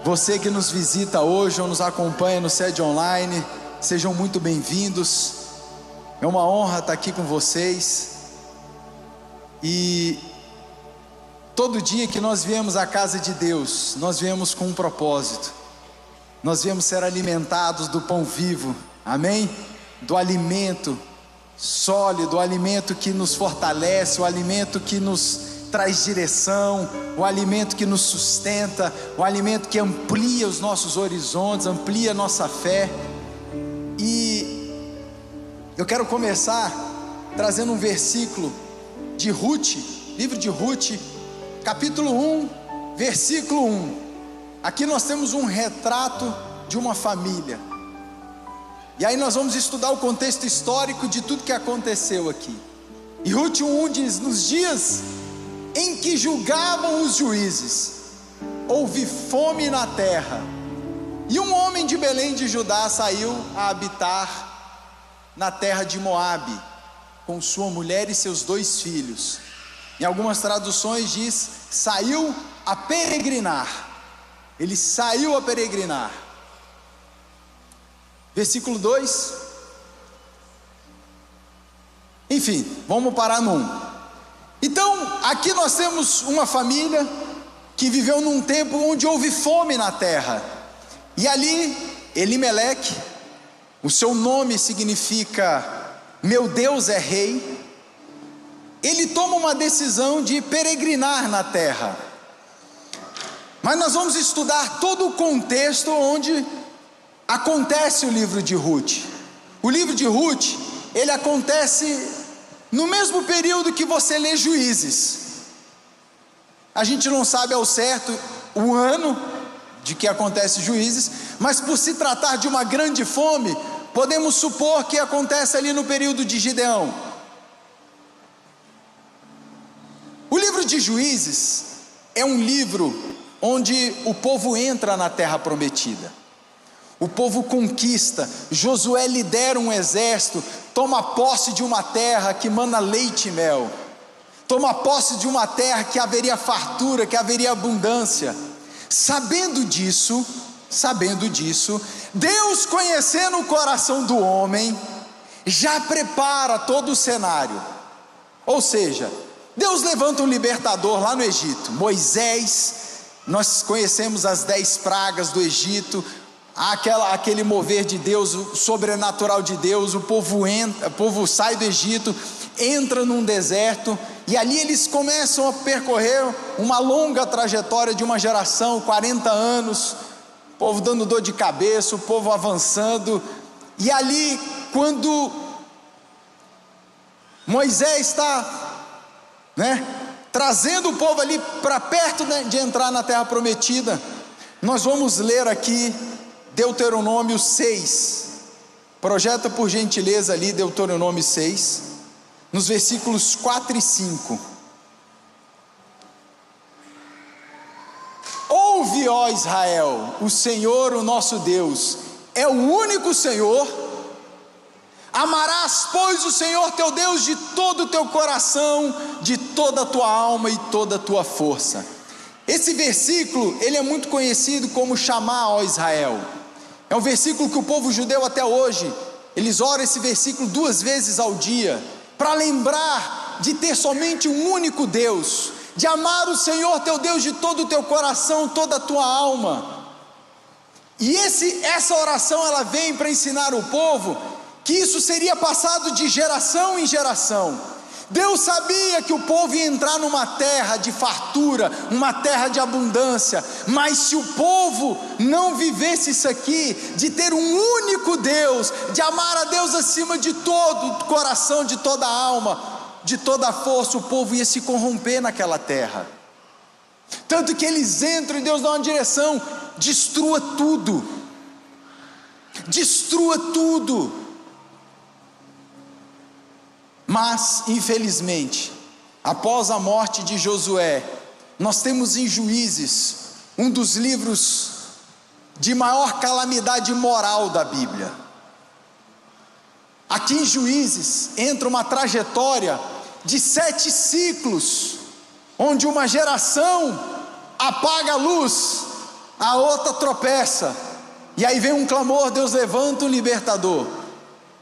Você que nos visita hoje ou nos acompanha no sede online, sejam muito bem-vindos. É uma honra estar aqui com vocês. E todo dia que nós viemos à casa de Deus, nós viemos com um propósito. Nós viemos ser alimentados do pão vivo, amém? Do alimento sólido, o alimento que nos fortalece, o alimento que nos traz direção, o alimento que nos sustenta, o alimento que amplia os nossos horizontes, amplia a nossa fé. E eu quero começar trazendo um versículo de Ruth, livro de Ruth, capítulo 1, versículo 1. Aqui nós temos um retrato de uma família. E aí nós vamos estudar o contexto histórico de tudo que aconteceu aqui. E Ruth 1 diz: nos dias em que julgavam os juízes, houve fome na terra, e um homem de Belém de Judá saiu a habitar na terra de Moabe, com sua mulher e seus 2 filhos. Em algumas traduções diz, saiu a peregrinar. Ele saiu a peregrinar. Versículo 2. Enfim, vamos parar no 1. Então, aqui nós temos uma família que viveu num tempo onde houve fome na terra. E ali, Elimeleque, o seu nome significa meu Deus é rei. Ele toma uma decisão de peregrinar na terra. Mas nós vamos estudar todo o contexto onde acontece o livro de Ruth. O livro de Ruth, ele acontece no mesmo período que você lê Juízes. A gente não sabe ao certo o ano de que acontece Juízes, mas por se tratar de uma grande fome, podemos supor que acontece ali no período de Gideão. O livro de Juízes é um livro onde o povo entra na terra prometida. O povo conquista, Josué lidera um exército, toma posse de uma terra que mana leite e mel, toma posse de uma terra que haveria fartura, que haveria abundância. Sabendo disso, Deus, conhecendo o coração do homem, já prepara todo o cenário. Ou seja, Deus levanta um libertador lá no Egito, Moisés. Nós conhecemos as 10 pragas do Egito, aquele mover de Deus, o sobrenatural de Deus. O povo sai do Egito, entra num deserto, e ali eles começam a percorrer uma longa trajetória de uma geração, 40 anos, o povo dando dor de cabeça, o povo avançando. E ali, quando Moisés está, trazendo o povo ali para perto de entrar na terra prometida, nós vamos ler aqui Deuteronômio 6, projeta por gentileza ali Deuteronômio 6, nos versículos 4 e 5. Ouve, ó Israel, o Senhor, o nosso Deus, é o único Senhor. Amarás, pois, o Senhor teu Deus de todo o teu coração, de toda a tua alma e toda a tua força. Esse versículo, ele é muito conhecido como Chamá, ó Israel. É um versículo que o povo judeu até hoje, eles oram esse versículo 2 vezes ao dia, para lembrar de ter somente um único Deus, de amar o Senhor teu Deus de todo o teu coração, toda a tua alma. E essa oração, ela vem para ensinar o povo que isso seria passado de geração em geração. Deus sabia que o povo ia entrar numa terra de fartura, uma terra de abundância, mas se o povo não vivesse isso aqui, de ter um único Deus, de amar a Deus acima de todo o coração, de toda a alma, de toda a força, o povo ia se corromper naquela terra. Tanto que eles entram e Deus dá uma direção: destrua tudo, destrua tudo. Mas, infelizmente, após a morte de Josué, nós temos em Juízes, um dos livros de maior calamidade moral da Bíblia. Aqui em Juízes entra uma trajetória de 7 ciclos, onde uma geração apaga a luz a outra tropeça, e aí vem um clamor, Deus levanta um libertador.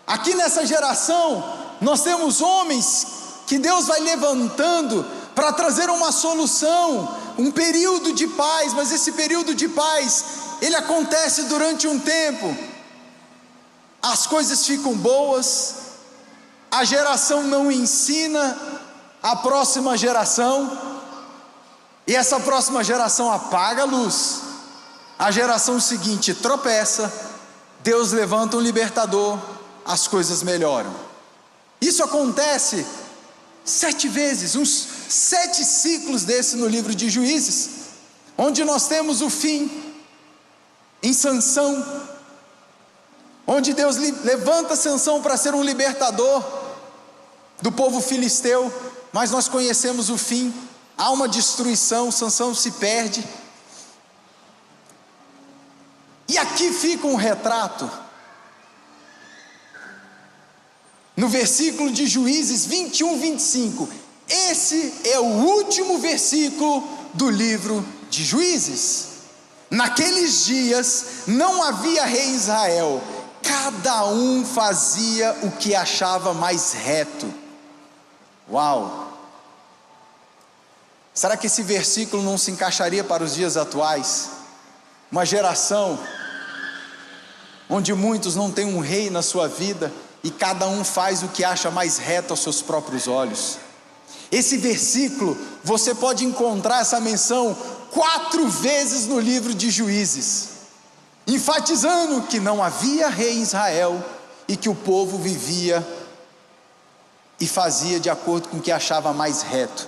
Aqui nessa geração, nós temos homens que Deus vai levantando para trazer uma solução, um período de paz, mas esse período de paz, ele acontece durante um tempo, as coisas ficam boas, a geração não ensina a próxima geração, e essa próxima geração apaga a luz, a geração seguinte tropeça, Deus levanta um libertador, as coisas melhoram. Isso acontece 7 vezes, uns 7 ciclos desse no livro de Juízes, onde nós temos o fim em Sansão, onde Deus levanta Sansão para ser um libertador do povo filisteu, mas nós conhecemos o fim, há uma destruição, Sansão se perde. E aqui fica um retrato, no versículo de Juízes 21, 25, esse é o último versículo do livro de Juízes. Naqueles dias não havia rei em Israel, cada um fazia o que achava mais reto. Uau! Será que esse versículo não se encaixaria para os dias atuais? Uma geração onde muitos não têm um rei na sua vida e cada um faz o que acha mais reto aos seus próprios olhos. Esse versículo, você pode encontrar essa menção 4 vezes no livro de Juízes, enfatizando que não havia rei em Israel e que o povo vivia e fazia de acordo com o que achava mais reto.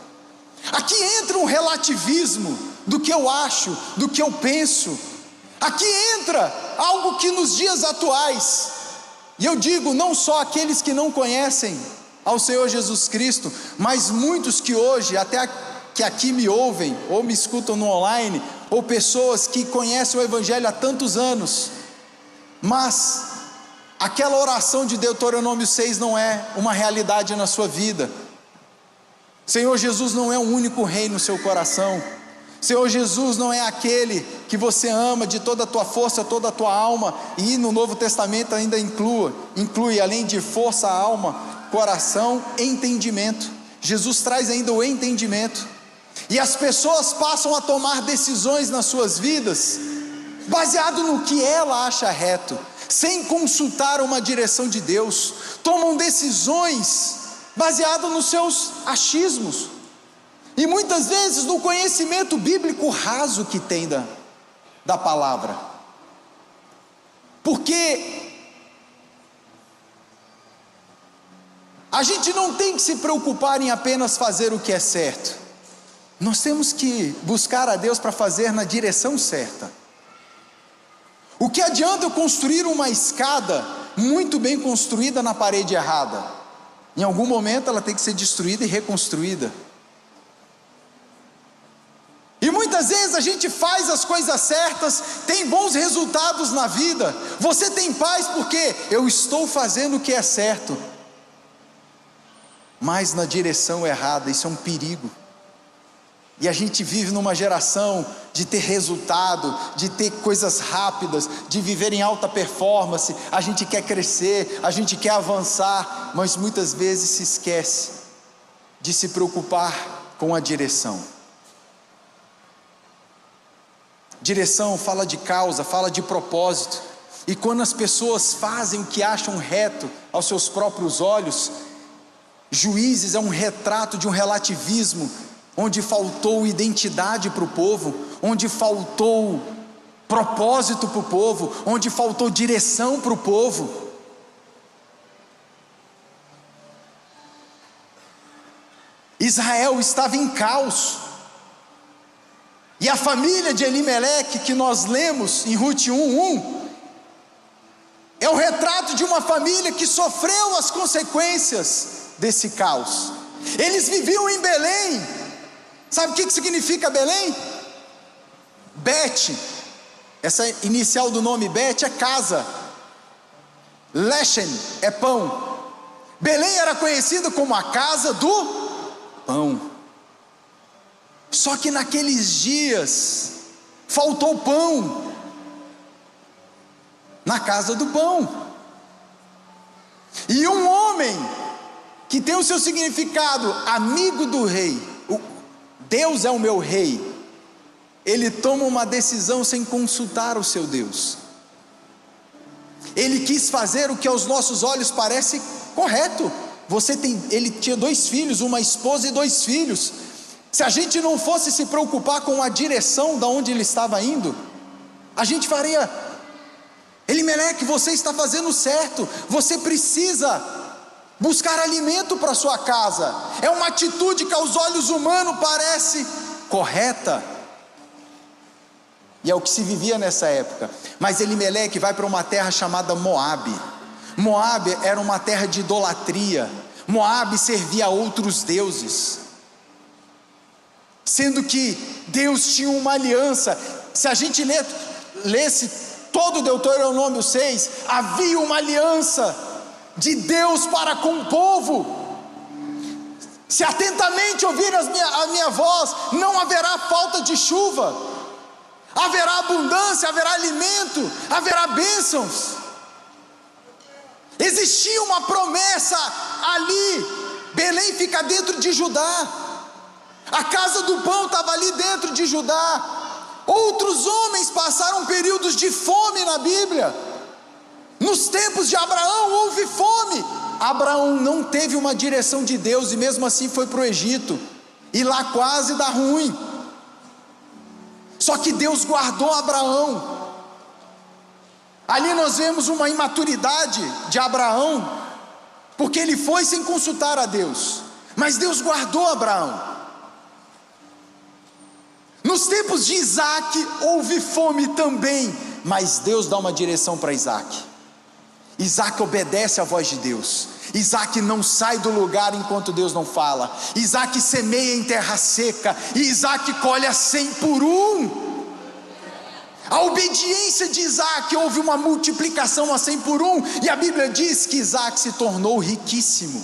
Aqui entra um relativismo do que eu acho, do que eu penso. Aqui entra algo que nos dias atuais, e eu digo não só aqueles que não conhecem ao Senhor Jesus Cristo, mas muitos que hoje, até que aqui me ouvem, ou me escutam no online, ou pessoas que conhecem o Evangelho há tantos anos, mas aquela oração de Deuteronômio 6 não é uma realidade na sua vida. Senhor Jesus não é o único rei no seu coração. Senhor Jesus não é aquele que você ama de toda a tua força, toda a tua alma, e no Novo Testamento ainda inclui além de força, alma, coração, entendimento. Jesus traz ainda o entendimento, e as pessoas passam a tomar decisões nas suas vidas, baseado no que ela acha reto, sem consultar uma direção de Deus, tomam decisões baseado nos seus achismos, e muitas vezes no conhecimento bíblico raso que tem da palavra, porque a gente não tem que se preocupar em apenas fazer o que é certo, nós temos que buscar a Deus para fazer na direção certa. O que adianta eu construir uma escada muito bem construída na parede errada? Em algum momento ela tem que ser destruída e reconstruída. E muitas vezes a gente faz as coisas certas, tem bons resultados na vida, você tem paz porque eu estou fazendo o que é certo, mas na direção errada. Isso é um perigo. E a gente vive numa geração de ter resultado, de ter coisas rápidas, de viver em alta performance. A gente quer crescer, a gente quer avançar, mas muitas vezes se esquece de se preocupar com a direção. Direção fala de causa, fala de propósito, e quando as pessoas fazem o que acham reto aos seus próprios olhos, Juízes é um retrato de um relativismo, onde faltou identidade para o povo, onde faltou propósito para o povo, onde faltou direção para o povo. Israel estava em caos, e a família de Elimeleque, que nós lemos em Rute 1:1, é o retrato de uma família que sofreu as consequências desse caos. Eles viviam em Belém. Sabe o que significa Belém? Bet, essa inicial do nome Bet é casa, Lechem é pão. Belém era conhecida como a casa do pão. Só que naqueles dias faltou pão na casa do pão. E um homem que tem o seu significado, amigo do rei, Deus é o meu rei, ele toma uma decisão sem consultar o seu Deus. Ele quis fazer o que aos nossos olhos parece correto. Ele tinha 2 filhos, uma esposa e 2 filhos. Se a gente não fosse se preocupar com a direção da onde ele estava indo, a gente faria: Elimeleque, você está fazendo certo, você precisa buscar alimento para sua casa. É uma atitude que aos olhos humanos parece correta, e é o que se vivia nessa época. Mas Elimeleque vai para uma terra chamada Moabe. Moabe era uma terra de idolatria. Moabe servia a outros deuses, sendo que Deus tinha uma aliança. Se a gente lesse todo Deuteronômio 6, havia uma aliança de Deus para com o povo. Se atentamente ouvir a minha voz, não haverá falta de chuva, haverá abundância, haverá alimento, haverá bênçãos. Existia uma promessa ali. Belém fica dentro de Judá, a casa do pão estava ali dentro de Judá. Outros homens passaram períodos de fome na Bíblia. Nos tempos de Abraão houve fome. Abraão não teve uma direção de Deus e mesmo assim foi para o Egito, e lá quase dá ruim. Só que Deus guardou Abraão. Ali nós vemos uma imaturidade de Abraão, porque ele foi sem consultar a Deus, mas Deus guardou Abraão. Nos tempos de Isaac houve fome também, mas Deus dá uma direção para Isaac. Isaac obedece à voz de Deus. Isaac não sai do lugar enquanto Deus não fala. Isaac semeia em terra seca, e Isaac colhe a 100 por 1. A obediência de Isaac, houve uma multiplicação a 100 por 1, e a Bíblia diz que Isaac se tornou riquíssimo.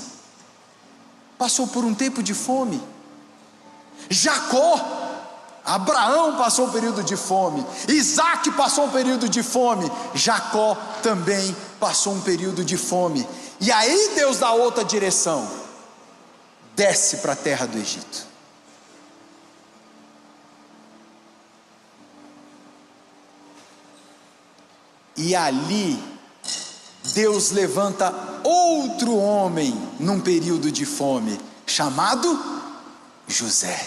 Passou por um tempo de fome. Abraão passou um período de fome, Isaac passou um período de fome, Jacó também passou um período de fome. E aí Deus dá outra direção: desce para a terra do Egito. E ali Deus levanta outro homem num período de fome, chamado José.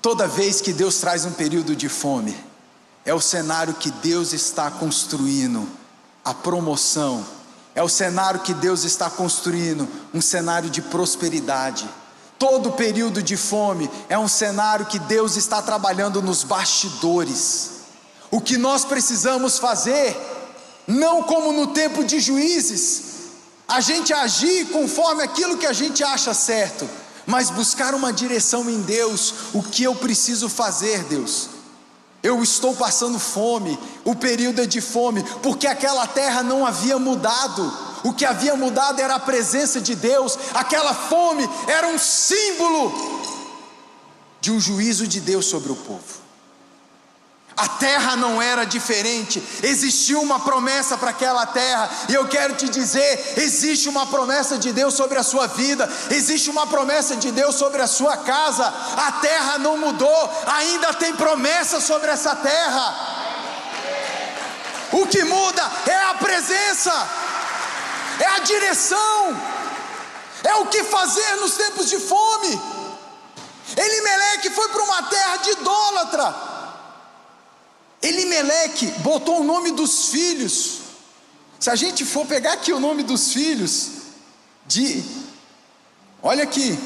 Toda vez que Deus traz um período de fome, é o cenário que Deus está construindo a promoção, é o cenário que Deus está construindo um cenário de prosperidade. Todo período de fome é um cenário que Deus está trabalhando nos bastidores. O que nós precisamos fazer, não como no tempo de Juízes, a gente agir conforme aquilo que a gente acha certo, mas buscar uma direção em Deus. O que eu preciso fazer, Deus? Eu estou passando fome, o período é de fome, porque aquela terra não havia mudado. O que havia mudado era a presença de Deus. Aquela fome era um símbolo de um juízo de Deus sobre o povo. A terra não era diferente, existia uma promessa para aquela terra, e eu quero te dizer, existe uma promessa de Deus sobre a sua vida, existe uma promessa de Deus sobre a sua casa. A terra não mudou, ainda tem promessa sobre essa terra. O que muda é a presença, é a direção, é o que fazer nos tempos de fome. Elimeleque foi para uma terra de idólatra. Elimeleque botou o nome dos filhos. Se a gente for pegar aqui o nome dos filhos olha aqui,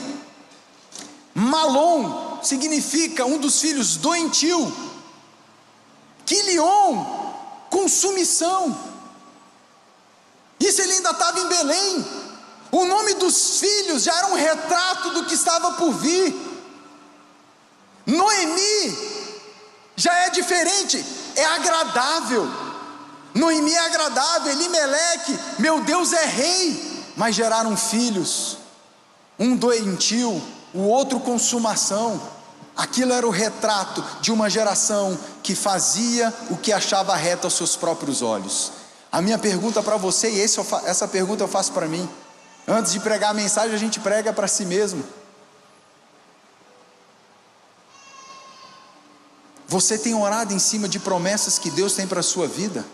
Malom significa um dos filhos, doentio. Quilion, consumição. Isso ele ainda estava em Belém. O nome dos filhos já era um retrato do que estava por vir. Noemi já é diferente, é agradável. Noemi é agradável. Elimeleque, meu Deus é rei, mas geraram filhos, um doentio, o outro consumação. Aquilo era o retrato de uma geração que fazia o que achava reto aos seus próprios olhos. A minha pergunta para você, e essa pergunta eu faço para mim: antes de pregar a mensagem, a gente prega para si mesmo. Você tem orado em cima de promessas que Deus tem para a sua vida?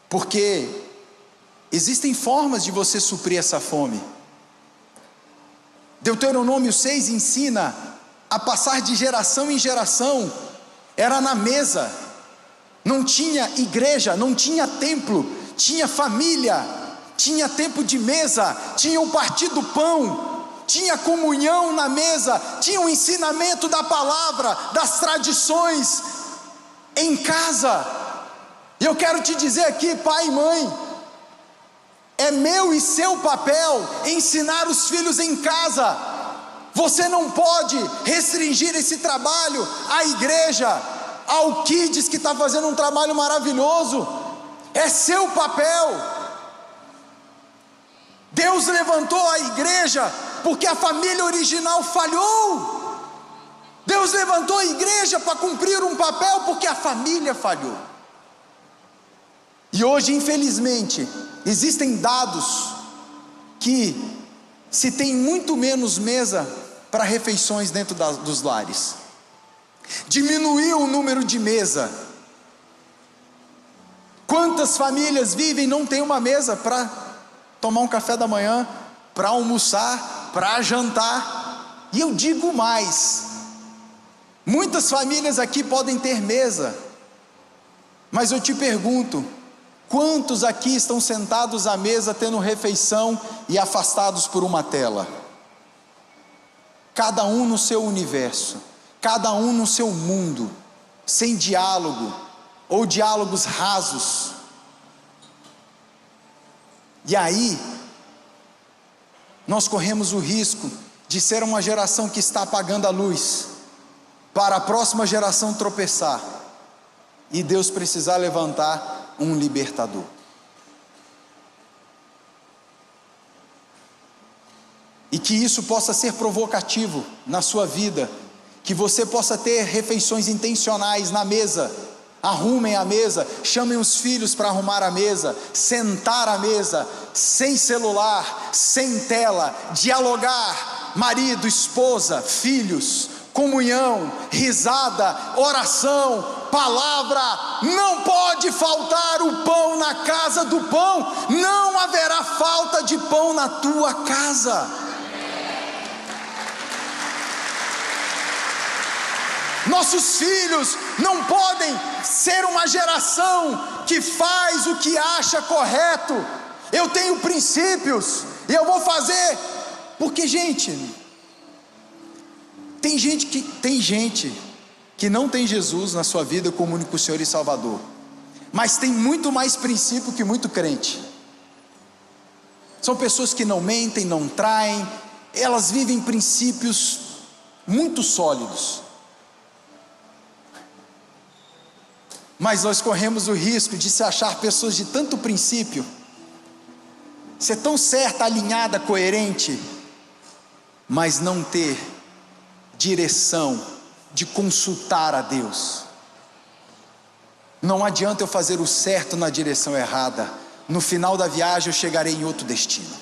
Porque existem formas de você suprir essa fome. Deuteronômio 6 ensina a passar de geração em geração. Era na mesa, não tinha igreja, não tinha templo, tinha família, tinha tempo de mesa, tinha o partir do pão, tinha comunhão na mesa, tinha o ensinamento da palavra, das tradições em casa. E eu quero te dizer aqui, pai e mãe, é meu e seu papel ensinar os filhos em casa. Você não pode restringir esse trabalho à igreja, ao Kids, que está fazendo um trabalho maravilhoso. É seu papel. Deus levantou a igreja porque a família original falhou. Deus levantou a igreja para cumprir um papel porque a família falhou. E hoje, infelizmente, existem dados que se tem muito menos mesa para refeições dentro dos lares. Diminuiu o número de mesa. Quantas famílias vivem e não tem uma mesa para tomar um café da manhã, para almoçar, para jantar? E eu digo mais, muitas famílias aqui podem ter mesa, mas eu te pergunto, quantos aqui estão sentados à mesa tendo refeição e afastados por uma tela? Cada um no seu universo, cada um no seu mundo, sem diálogo, ou diálogos rasos. E aí, nós corremos o risco de ser uma geração que está apagando a luz, para a próxima geração tropeçar, e Deus precisar levantar um libertador. E que isso possa ser provocativo na sua vida, que você possa ter refeições intencionais na mesa. Arrumem a mesa, chamem os filhos para arrumar a mesa, sentar à mesa, sem celular, sem tela, dialogar, marido, esposa, filhos, comunhão, risada, oração, palavra. Não pode faltar o pão na casa do pão, não haverá falta de pão na tua casa. Nossos filhos não podem ser uma geração que faz o que acha correto. Eu tenho princípios e eu vou fazer, porque tem gente que não tem Jesus na sua vida como único Senhor e Salvador, mas tem muito mais princípio que muito crente. São pessoas que não mentem, não traem, elas vivem princípios muito sólidos. Mas nós corremos o risco de se achar pessoas de tanto princípio, ser tão certa, alinhada, coerente, mas não ter direção de consultar a Deus. Não adianta eu fazer o certo na direção errada, no final da viagem eu chegarei em outro destino,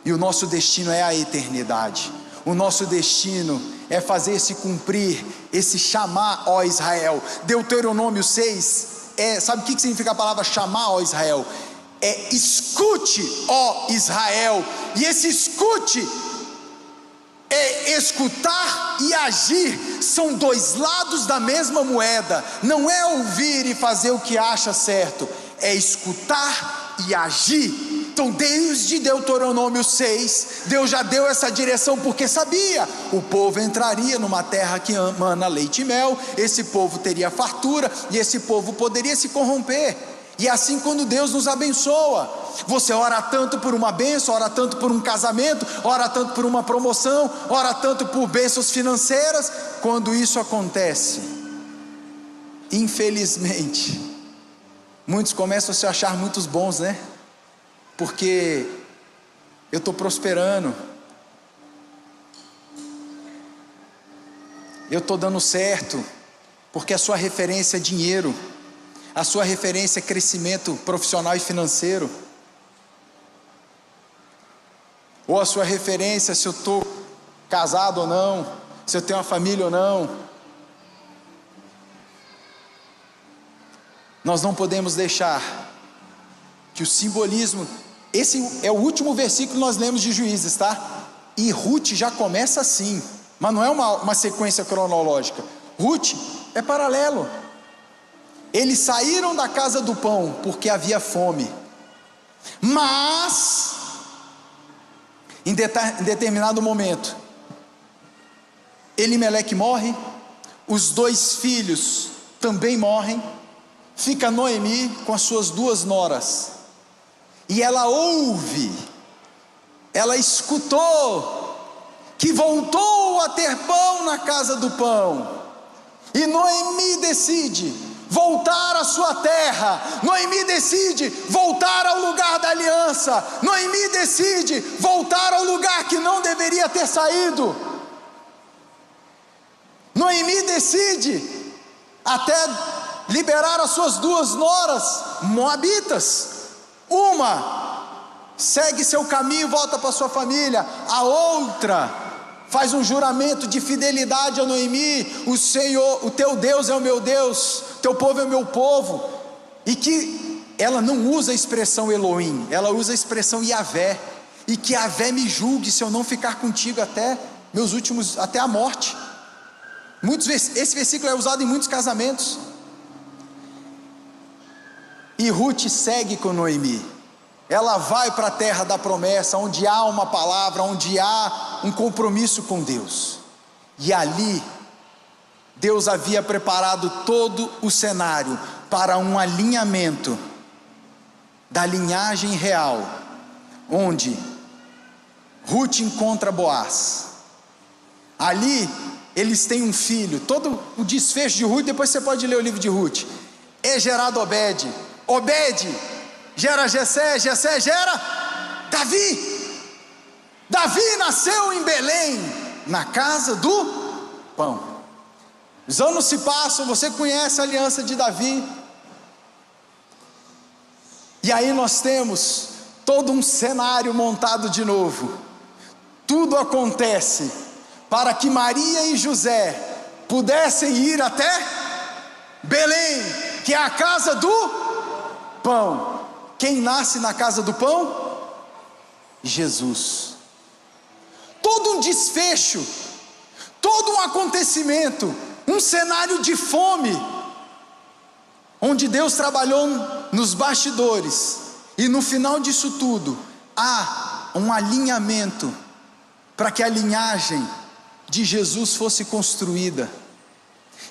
e o nosso destino é a eternidade. O nosso destino é fazer se cumprir esse chamar, ó Israel. Deuteronômio 6, sabe o que significa a palavra chamar, ó Israel? É escute, ó Israel. E esse escute é escutar e agir, são dois lados da mesma moeda. Não é ouvir e fazer o que acha certo, é escutar e agir. Então, desde Deuteronômio 6, Deus já deu essa direção, porque sabia, o povo entraria numa terra que mana leite e mel, esse povo teria fartura, e esse povo poderia se corromper. E assim, quando Deus nos abençoa, você ora tanto por uma bênção, ora tanto por um casamento, ora tanto por uma promoção, ora tanto por bênçãos financeiras. Quando isso acontece, infelizmente, muitos começam a se achar muitos bons, né? Porque eu estou prosperando, eu estou dando certo porque a sua referência é dinheiro, a sua referência é crescimento profissional e financeiro, ou a sua referência é se eu estou casado ou não, se eu tenho uma família ou não. Nós não podemos deixar que o simbolismo, esse é o último versículo que nós lemos de Juízes, tá? E Ruth já começa assim, mas não é uma sequência cronológica. Ruth é paralelo. Eles saíram da casa do pão porque havia fome, mas em determinado momento Elimeleque morre, os 2 filhos também morrem, fica Noemi com as suas 2 noras, e ela ouve, ela escutou que voltou a ter pão na casa do pão, e Noemi decide voltar à sua terra, Noemi decide voltar ao lugar da aliança, Noemi decide voltar ao lugar que não deveria ter saído, Noemi decide até liberar as suas 2 noras moabitas, uma segue seu caminho e volta para sua família, a outra faz um juramento de fidelidade a Noemi: o Senhor, o teu Deus é o meu Deus, teu povo é o meu povo, e que ela não usa a expressão Elohim, ela usa a expressão Yahvé, e que Yahvé me julgue se eu não ficar contigo até a morte. Esse versículo é usado em muitos casamentos. E Ruth segue com Noemi, ela vai para a terra da promessa, onde há uma palavra, onde há um compromisso com Deus, e ali Deus havia preparado todo o cenário para um alinhamento da linhagem real, onde Ruth encontra Boaz, ali eles têm um filho. Todo o desfecho de Ruth, depois você pode ler o livro de Ruth, é gerado Obed, Obed gera Jessé, Jessé gera Davi. Davi nasceu em Belém, na casa do pão. Os anos se passam, você conhece a aliança de Davi, e aí nós temos todo um cenário montado de novo. Tudo acontece para que Maria e José pudessem ir até Belém, que é a casa do pão. Quem nasce na casa do pão? Jesus. Todo um desfecho, todo um acontecimento, um cenário de fome, onde Deus trabalhou nos bastidores, e no final disso tudo há um alinhamento para que a linhagem de Jesus fosse construída.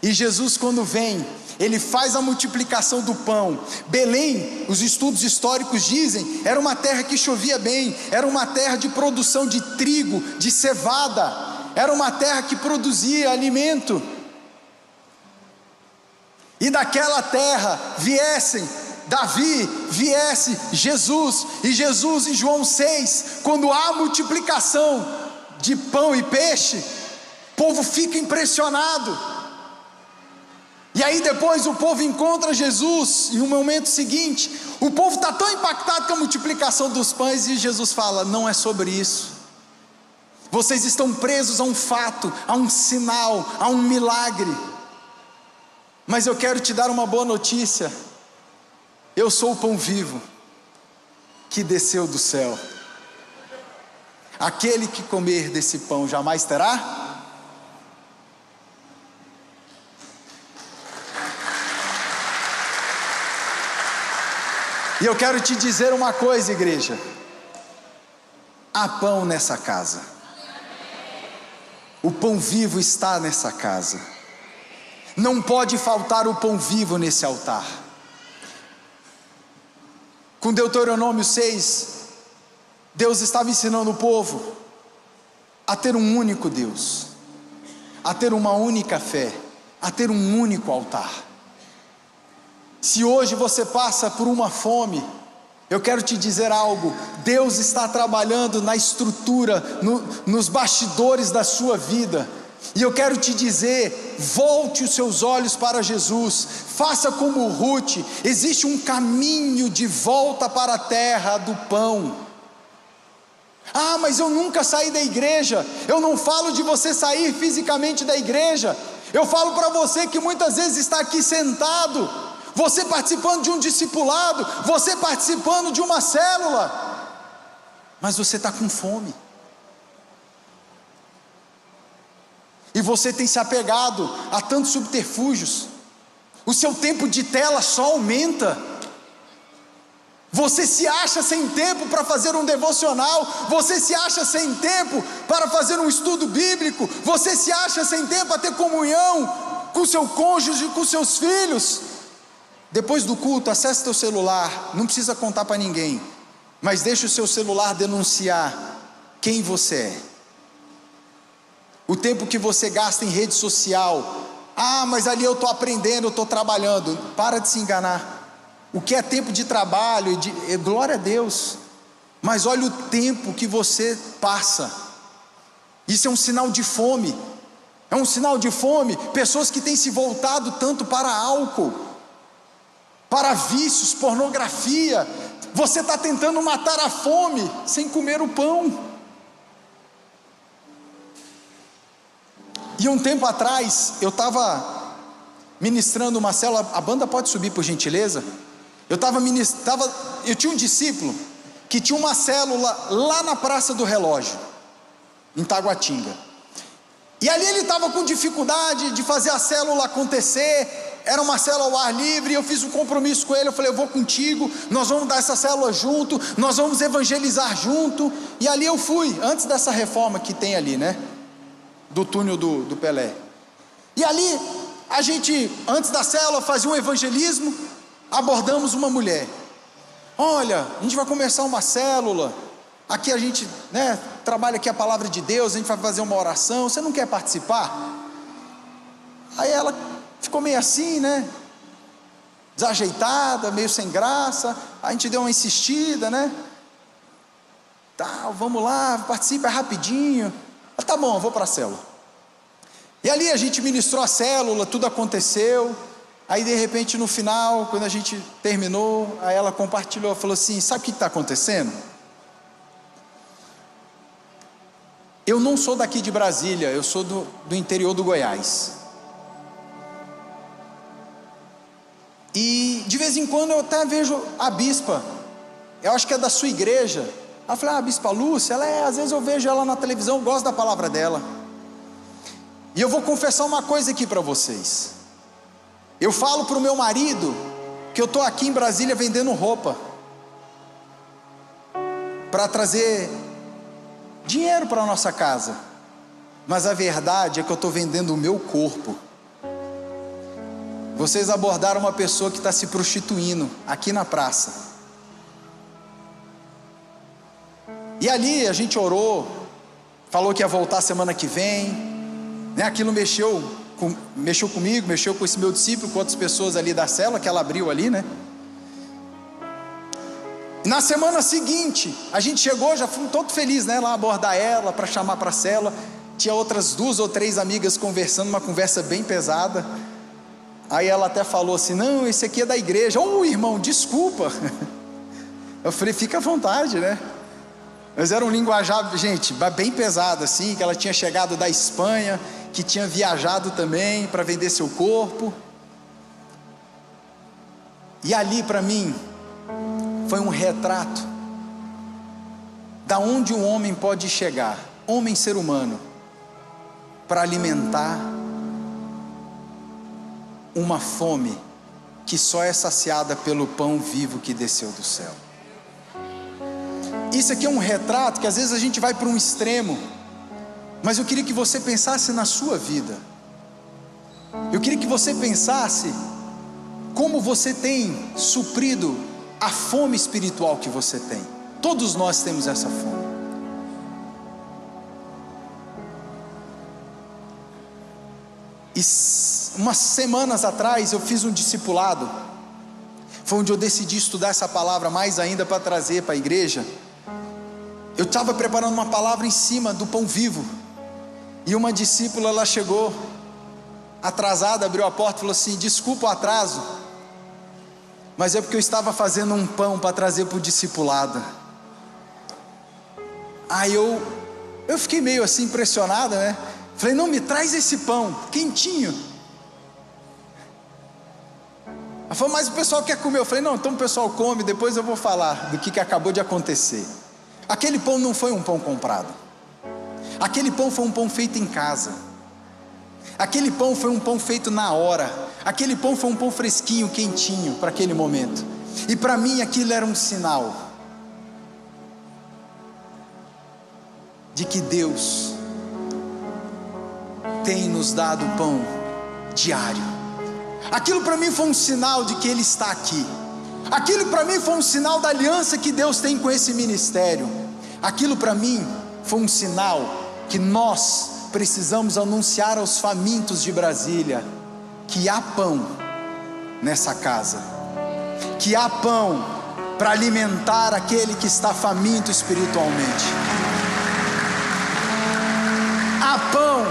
E Jesus, quando vem, ele faz a multiplicação do pão. Belém, os estudos históricos dizem, era uma terra que chovia bem, era uma terra de produção de trigo, de cevada, era uma terra que produzia alimento, e daquela terra viesse Jesus, e Jesus, em João 6, quando há multiplicação de pão e peixe, o povo fica impressionado. E aí depois o povo encontra Jesus, e no momento seguinte, o povo está tão impactado com a multiplicação dos pães, e Jesus fala: não é sobre isso, vocês estão presos a um fato, a um sinal, a um milagre, mas eu quero te dar uma boa notícia: eu sou o pão vivo, que desceu do céu, aquele que comer desse pão jamais terá. E eu quero te dizer uma coisa, igreja: há pão nessa casa, o pão vivo está nessa casa, não pode faltar o pão vivo nesse altar. Com Deuteronômio 6, Deus estava ensinando o povo a ter um único Deus, a ter uma única fé, a ter um único altar. Se hoje você passa por uma fome, eu quero te dizer algo: Deus está trabalhando na estrutura, nos bastidores da sua vida, E eu quero te dizer, volte os seus olhos para Jesus, faça como Ruth, existe um caminho de volta para a terra do pão. Ah, mas eu nunca saí da igreja. Eu não falo de você sair fisicamente da igreja, eu falo para você que muitas vezes está aqui sentado, você participando de um discipulado, você participando de uma célula, mas você está com fome, e você tem se apegado a tantos subterfúgios, o seu tempo de tela só aumenta, você se acha sem tempo para fazer um devocional, você se acha sem tempo para fazer um estudo bíblico, você se acha sem tempo para ter comunhão com seu cônjuge, com seus filhos. Depois do culto, acesse teu celular, não precisa contar para ninguém, mas deixa o seu celular denunciar quem você é. O tempo que você gasta em rede social, ah, mas ali eu estou aprendendo, eu estou trabalhando, para de se enganar. O que é tempo de trabalho, glória a Deus, mas olha o tempo que você passa, isso é um sinal de fome, é um sinal de fome. Pessoas que têm se voltado tanto para álcool, para vícios, pornografia, você está tentando matar a fome sem comer o pão. E um tempo atrás, eu estava ministrando uma célula, a banda pode subir por gentileza? Eu tinha um discípulo que tinha uma célula lá na Praça do Relógio, em Taguatinga, e ali ele estava com dificuldade de fazer a célula acontecer, era uma célula ao ar livre, eu fiz um compromisso com ele, eu falei, eu vou contigo, nós vamos dar essa célula junto, nós vamos evangelizar junto, e ali eu fui, antes dessa reforma que tem ali, né, do túnel do Pelé, e ali, a gente, antes da célula, fazia um evangelismo, abordamos uma mulher, olha, a gente vai começar uma célula, aqui a gente, né, trabalha aqui a palavra de Deus, a gente vai fazer uma oração, você não quer participar? Aí ela ficou meio assim, né, desajeitada, meio sem graça, a gente deu uma insistida, né, tá, vamos lá, participa rapidinho, tá bom, eu vou para a célula, e ali a gente ministrou a célula, tudo aconteceu, aí de repente no final, quando a gente terminou, aí ela compartilhou, falou assim, sabe o que está acontecendo? Eu não sou daqui de Brasília, eu sou do interior do Goiás, e de vez em quando eu até vejo a bispa, eu acho que é da sua igreja, ela falou, a bispa Lúcia, às vezes eu vejo ela na televisão, eu gosto da palavra dela, e eu vou confessar uma coisa aqui para vocês, eu falo para o meu marido, que eu estou aqui em Brasília vendendo roupa, para trazer dinheiro para a nossa casa, mas a verdade é que eu estou vendendo o meu corpo. Vocês abordaram uma pessoa que está se prostituindo, aqui na praça, e ali a gente orou, falou que ia voltar semana que vem, né? Aquilo mexeu comigo, mexeu com esse meu discípulo, com outras pessoas ali da célula, que ela abriu ali, né? E na semana seguinte, a gente chegou, já fui todo feliz, né? Lá abordar ela, para chamar para a célula, tinha outras 2 ou 3 amigas conversando, uma conversa bem pesada, aí ela até falou assim, não, esse aqui é da igreja, irmão, desculpa, eu falei, fica à vontade, né? Mas era um linguajar, gente, bem pesado assim, que ela tinha chegado da Espanha, que tinha viajado também para vender seu corpo, e ali para mim, foi um retrato, da onde um homem pode chegar, homem ser humano, para alimentar uma fome, que só é saciada pelo pão vivo que desceu do céu. Isso aqui é um retrato, que às vezes a gente vai para um extremo, mas eu queria que você pensasse na sua vida, eu queria que você pensasse, como você tem suprido a fome espiritual que você tem. Todos nós temos essa fome. E umas semanas atrás eu fiz um discipulado, foi onde eu decidi estudar essa palavra mais ainda para trazer para a igreja. Eu estava preparando uma palavra em cima do pão vivo, E uma discípula, ela chegou atrasada, abriu a porta e falou assim: desculpa o atraso, mas é porque eu estava fazendo um pão para trazer para o discipulado. Aí eu fiquei meio assim impressionado, né? Falei: não, me traz esse pão, quentinho. Ela falou: mas o pessoal quer comer. Eu falei: não, então o pessoal come, depois eu vou falar do que acabou de acontecer. Aquele pão não foi um pão comprado. Aquele pão foi um pão feito em casa. Aquele pão foi um pão feito na hora. Aquele pão foi um pão fresquinho, quentinho para aquele momento. E para mim aquilo era um sinal de que Deus tem nos dado pão diário. Aquilo para mim foi um sinal de que Ele está aqui. Aquilo para mim foi um sinal da aliança que Deus tem com esse ministério. Aquilo para mim foi um sinal que nós precisamos anunciar aos famintos de Brasília que há pão nessa casa, que há pão para alimentar aquele que está faminto espiritualmente. Há pão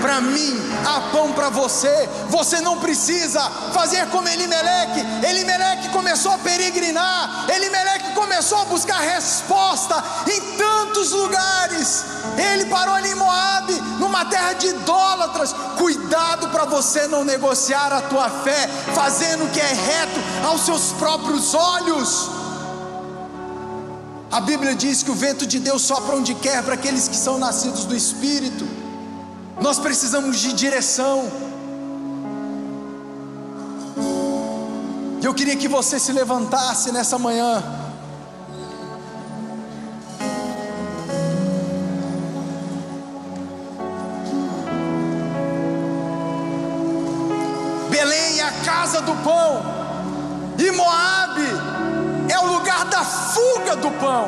para mim, há pão para você. Você não precisa fazer como Elimeleque. Elimeleque começou a peregrinar, Elimeleque começou a buscar resposta em tantos lugares. Ele parou ali em Moabe, numa terra de idólatras. Cuidado para você não negociar a tua fé fazendo o que é reto aos seus próprios olhos. A Bíblia diz que o vento de Deus sopra onde quer para aqueles que são nascidos do Espírito. Nós precisamos de direção. E eu queria que você se levantasse nessa manhã. Belém é a casa do pão, e Moabe é o lugar da fuga do pão.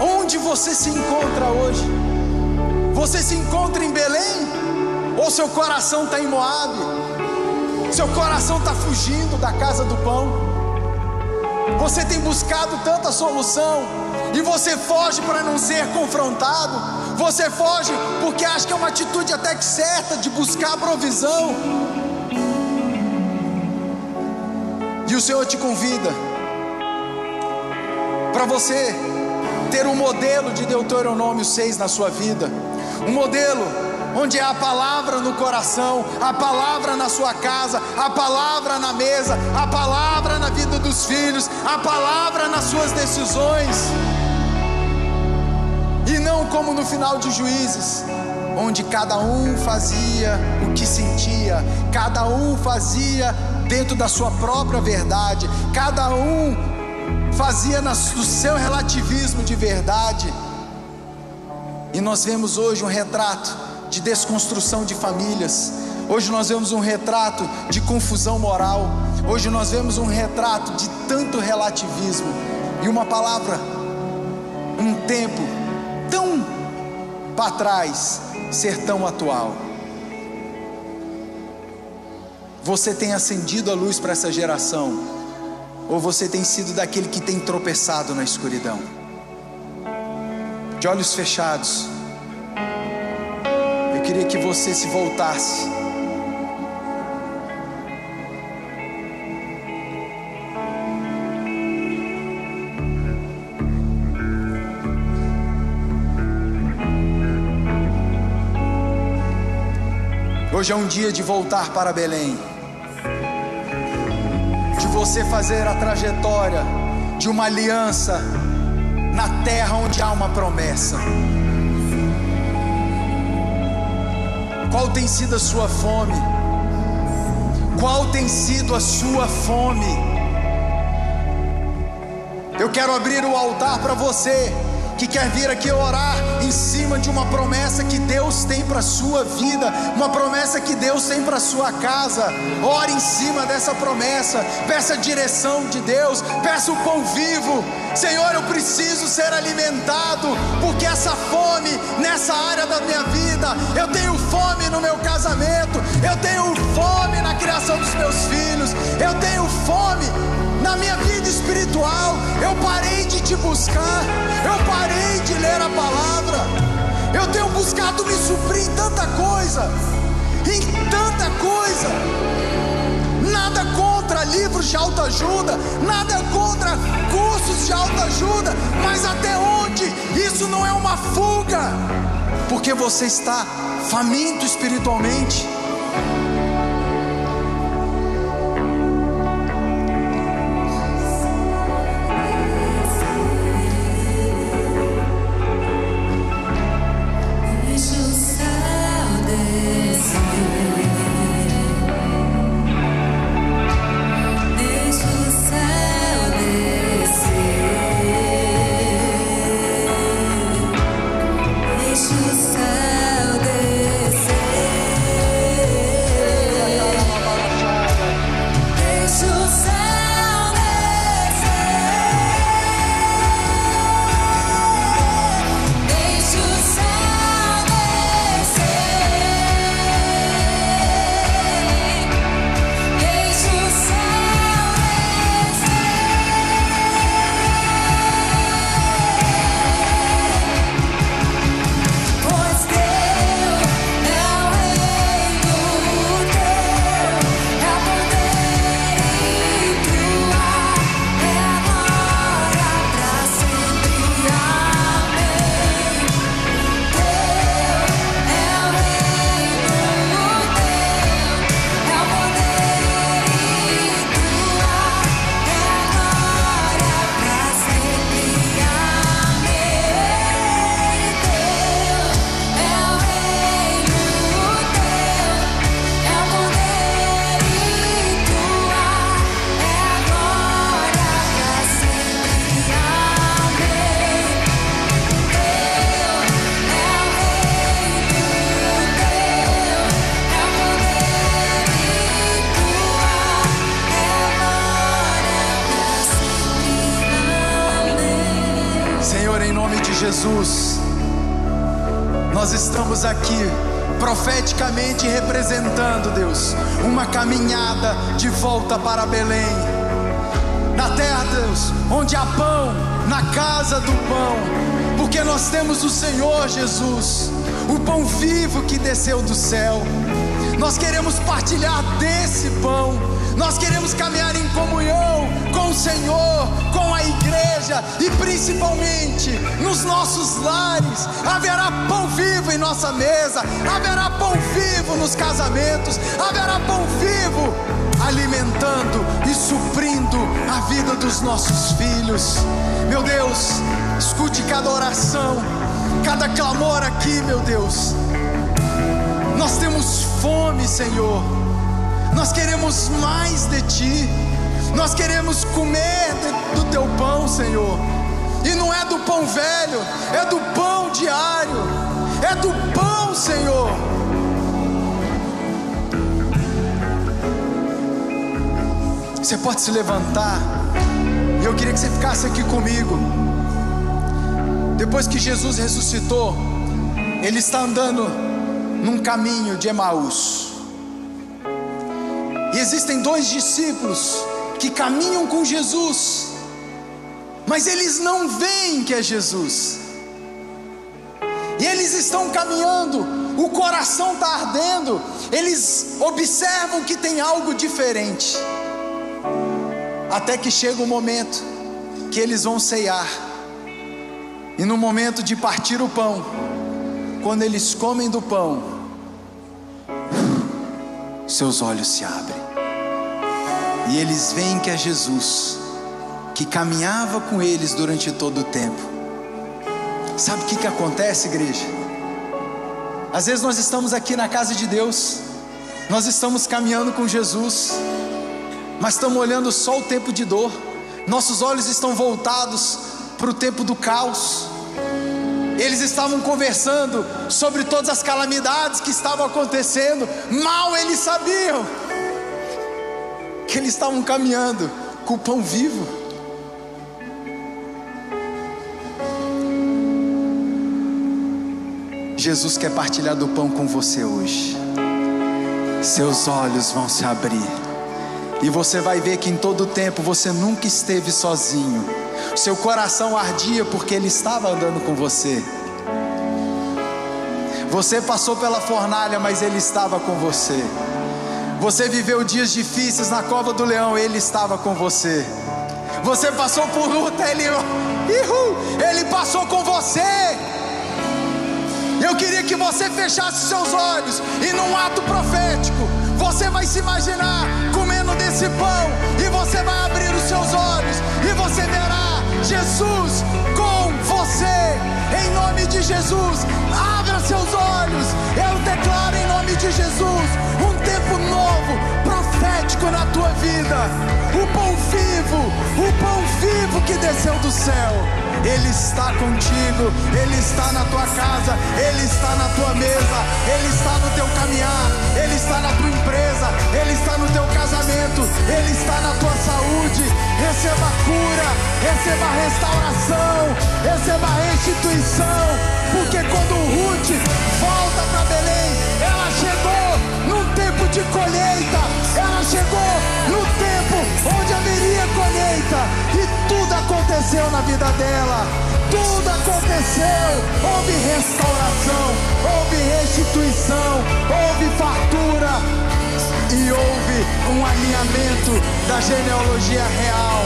Onde você se encontra hoje? Você se encontra em Belém? Ou seu coração está em Moabe? Seu coração está fugindo da casa do pão? Você tem buscado tanta solução e você foge para não ser confrontado. Você foge porque acha que é uma atitude até que certa de buscar provisão. E o Senhor te convida para você ter um modelo de Deuteronômio 6 na sua vida. Um modelo onde há a palavra no coração, a palavra na sua casa, a palavra na mesa, a palavra na vida dos filhos, a palavra nas suas decisões. E não como no final de Juízes, onde cada um fazia o que sentia, cada um fazia dentro da sua própria verdade, cada um fazia no seu relativismo de verdade. E nós vemos hoje um retrato de desconstrução de famílias. Hoje nós vemos um retrato de confusão moral. Hoje nós vemos um retrato de tanto relativismo. E uma palavra, um tempo tão para trás ser tão atual. Você tem acendido a luz para essa geração? Ou você tem sido daquele que tem tropeçado na escuridão? De olhos fechados, eu queria que você se voltasse. Hoje é um dia de voltar para Belém, de você fazer a trajetória de uma aliança na terra onde há uma promessa. Qual tem sido a sua fome? Qual tem sido a sua fome? Eu quero abrir o altar para você que quer vir aqui orar em cima de uma promessa que Deus tem para a sua vida, uma promessa que Deus tem para a sua casa. Ore em cima dessa promessa, peça a direção de Deus, peça o pão vivo. Senhor, eu preciso ser alimentado, porque essa fome nessa área da minha vida, eu tenho fome no meu casamento, eu tenho fome na criação dos meus filhos, eu tenho fome na minha vida espiritual, eu parei de te buscar, eu parei de ler a palavra, eu tenho buscado me suprir em tanta coisa, nada contra livros de autoajuda, nada contra cursos de autoajuda, mas até onde isso não é uma fuga, porque você está faminto espiritualmente. Jesus, nós estamos aqui profeticamente representando, Deus, uma caminhada de volta para Belém, na terra, Deus, onde há pão, na casa do pão, porque nós temos o Senhor Jesus, o pão vivo que desceu do céu. Nós queremos partilhar desse pão, nós queremos caminhar em comunhão com o Senhor, com a igreja, e principalmente nos nossos lares. Haverá pão vivo em nossa mesa, haverá pão vivo nos casamentos, haverá pão vivo alimentando e suprindo a vida dos nossos filhos. Meu Deus, escute cada oração, cada clamor aqui, meu Deus. Nós temos fome, Senhor, nós queremos mais de Ti, nós queremos comer do Teu pão, Senhor, e não é do pão velho, é do pão diário, é do pão, Senhor. Você pode se levantar, e eu queria que você ficasse aqui comigo. Depois que Jesus ressuscitou, Ele está andando num caminho de Emaús, e existem dois discípulos que caminham com Jesus, mas eles não veem que é Jesus, e eles estão caminhando, o coração está ardendo, eles observam que tem algo diferente, até que chega o momento que eles vão ceiar, e no momento de partir o pão, quando eles comem do pão, seus olhos se abrem, e eles veem que é Jesus, que caminhava com eles durante todo o tempo. Sabe o que acontece, igreja? Às vezes nós estamos aqui na casa de Deus, nós estamos caminhando com Jesus, mas estamos olhando só o tempo de dor, nossos olhos estão voltados para o tempo do caos. Eles estavam conversando sobre todas as calamidades que estavam acontecendo. Mal eles sabiam que eles estavam caminhando com o pão vivo. Jesus quer partilhar do pão com você hoje. Seus olhos vão se abrir E você vai ver que em todo o tempo você nunca esteve sozinho. Seu coração ardia porque Ele estava andando com você. Você passou pela fornalha, mas Ele estava com você. Você viveu dias difíceis na cova do leão, Ele estava com você. Você passou por luta, Ele passou com você. Eu queria que você fechasse seus olhos e num ato profético, você vai se imaginar comendo desse pão, e você vai abrir os seus olhos e você verá Jesus com você. Em nome de Jesus, abra seus olhos. Eu declaro em nome de Jesus um tempo novo, profético na tua vida. O pão vivo que desceu do céu, Ele está contigo, Ele está na tua casa, Ele está na tua mesa, Ele está no teu caminhar, Ele está na tua empresa, Ele está no teu casamento, Ele está na tua saúde. Receba cura, receba restauração, receba restituição, porque quando Ruth volta para Belém, ela chegou num tempo de colheita, ela chegou no tempo onde haveria colheita, e tudo aconteceu na vida dela, tudo aconteceu. Houve restauração, houve restituição, houve fartura, e houve um alinhamento da genealogia real.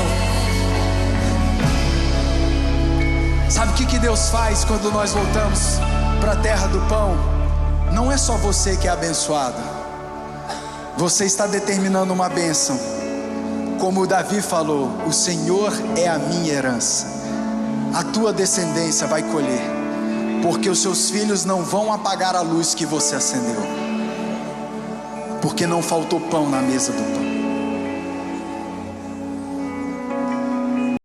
Sabe o que Deus faz quando nós voltamos para a terra do pão? Não é só você que é abençoado, você está determinando uma bênção. Como Davi falou, o Senhor é a minha herança, a tua descendência vai colher, porque os seus filhos não vão apagar a luz que você acendeu, porque não faltou pão na mesa do pão.